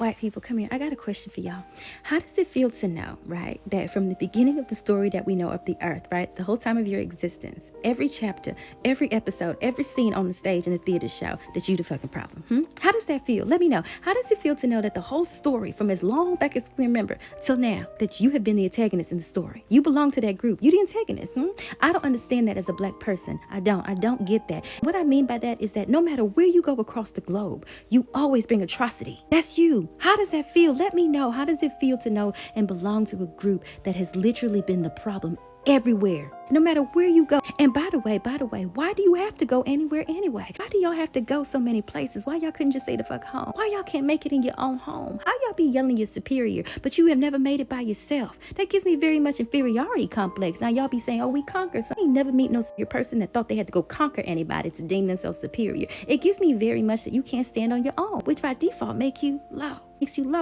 white people, come here. I got a question for y'all. How does it feel to know, right, that from the beginning of the story that we know of the earth, right, the whole time of your existence, every chapter, every episode, every scene on the stage in the theater show, that you the fucking problem? How does that feel? Let me know. How does it feel to know that the whole story, from as long back as we remember till now, that you have been the antagonist in the story? You belong to that group. You the antagonist. I don't understand that as a black person. I don't get that. What I mean by that is that no matter where you go across the globe, you always bring atrocity. That's you. How does that feel? Let me know. How does it feel to know and belong to a group that has literally been the problem everywhere, no matter where you go? And by the way, why do you have to go anywhere anyway? Why do y'all have to go so many places? Why y'all couldn't just stay the fuck home? Why y'all can't make it in your own home? How y'all be yelling you're superior, but you have never made it by yourself? That gives me very much inferiority complex. Now y'all be saying, oh, we conquer. So I ain't never meet no person that thought they had to go conquer anybody to deem themselves superior. It gives me very much that you can't stand on your own, which by default makes you low.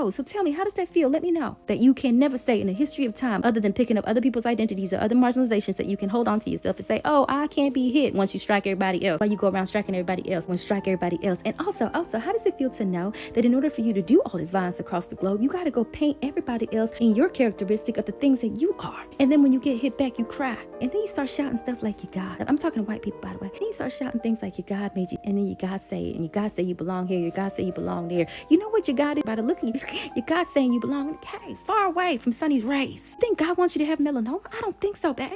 So tell me, how does that feel? Let me know. That you can never say in the history of time, other than picking up other people's identities or other marginalizations, that you can hold on to yourself and say, oh, I can't be hit once you strike everybody else. Why you go around striking everybody else when you strike everybody else? And also, how does it feel to know that in order for you to do all this violence across the globe, you got to go paint everybody else in your characteristic of the things that you are? And then when you get hit back, you cry. And then you start shouting stuff like you God. I'm talking to white people, by the way. And you start shouting things like your God made you. And then your God say it. And your God say you belong here. Your God say you belong there. You know what your God is? By the look of you, your God saying you belong in the caves, far away from sunny's rays. You think God wants you to have melanoma? I don't think so, babe.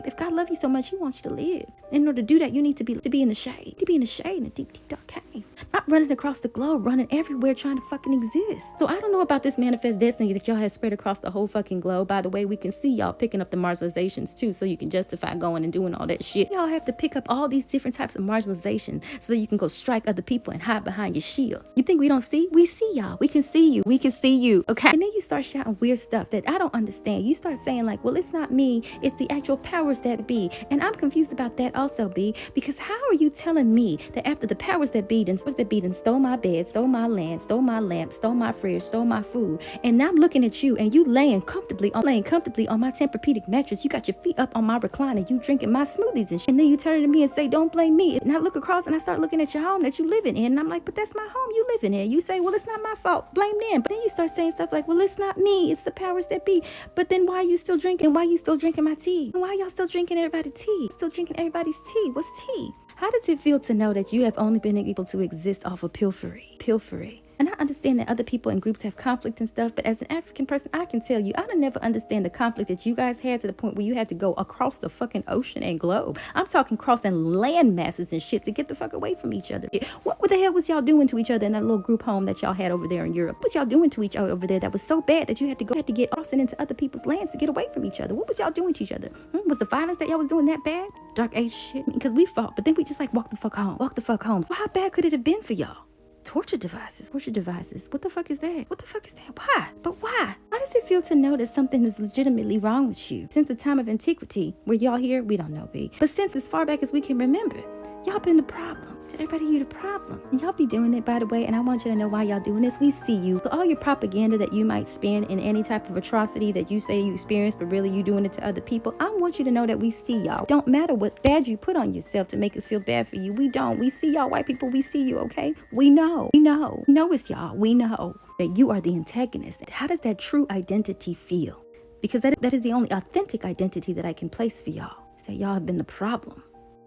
If God loves you so much, he wants you to live. In order to do that, you need to be in the shade. To be in the shade in a deep, deep, dark cave. Not running across the globe, running everywhere trying to fucking exist. So I don't know about this manifest destiny that y'all have spread across the whole fucking globe. By the way, we can see y'all picking up the marginalizations too, so you can justify going and doing all that shit. Y'all have to pick up all these different types of marginalization so that you can go strike other people and hide behind your shield. You think we don't see? We see y'all. We can see you. We can see you. Okay. And then you start shouting weird stuff that I don't understand. You start saying like, well, it's not me. It's the actual powers that be. And I'm confused about that also, B, because how are you telling me that after the powers that be then stole my bed, stole my land, stole my lamp, stole my fridge, stole my food, and now I'm looking at you and you laying comfortably on my Tempur-Pedic mattress, you got your feet up on my recliner, you drinking my smoothies and shit, and then you turn to me and say, don't blame me. And I look across and I start looking at your home that you living in, and I'm like, but that's my home you living in. You say, well, it's not my fault, blame them. But then you start saying stuff like, well, it's not me, it's the powers that be. But then why are you still drinking? Why are you still drinking my tea? And why y'all still drinking everybody's tea? Still drinking everybody's tea? What's tea? How does it feel to know that you have only been able to exist off of pilfery? And I understand that other people in groups have conflict and stuff, but as an African person, I can tell you, I don't never understand the conflict that you guys had to the point where you had to go across the fucking ocean and globe. I'm talking crossing land masses and shit to get the fuck away from each other. What the hell was y'all doing to each other in that little group home that y'all had over there in Europe? What was y'all doing to each other over there that was so bad that you had to get crossing into other people's lands to get away from each other? What was y'all doing to each other? Was the violence that y'all was doing that bad? Dark age shit? Because we fought, but then we just like walk the fuck home. So how bad could it have been for y'all? Torture devices. What the fuck is that? Why? But why? How does it feel to know that something is legitimately wrong with you? Since the time of antiquity, were y'all here? We don't know, B. But since as far back as we can remember, y'all been the problem. To everybody, you the problem. And y'all be doing it, by the way, and I want you to know why y'all doing this. We see you. So all your propaganda that you might spend in any type of atrocity that you say you experience, but really you doing it to other people, I want you to know that we see y'all. Don't matter what bad you put on yourself to make us feel bad for you. We don't. We see y'all, white people. We see you, okay? We know it's y'all. We know that you are the antagonist. How does that true identity feel? Because that is the only authentic identity that I can place for y'all. Is that y'all have been the problem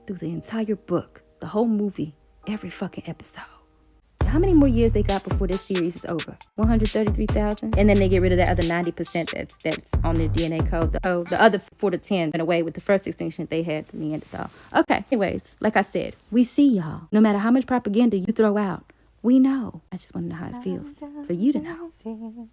through the entire book, the whole movie, every fucking episode. How many more years they got before this series is over? 133,000? And then they get rid of that other 90% that's on their DNA code. The other 4 to 10 went away with the first extinction they had to Neanderthal. Okay, anyways, like I said, we see y'all. No matter how much propaganda you throw out, we know. I just want to know how it feels for you to know.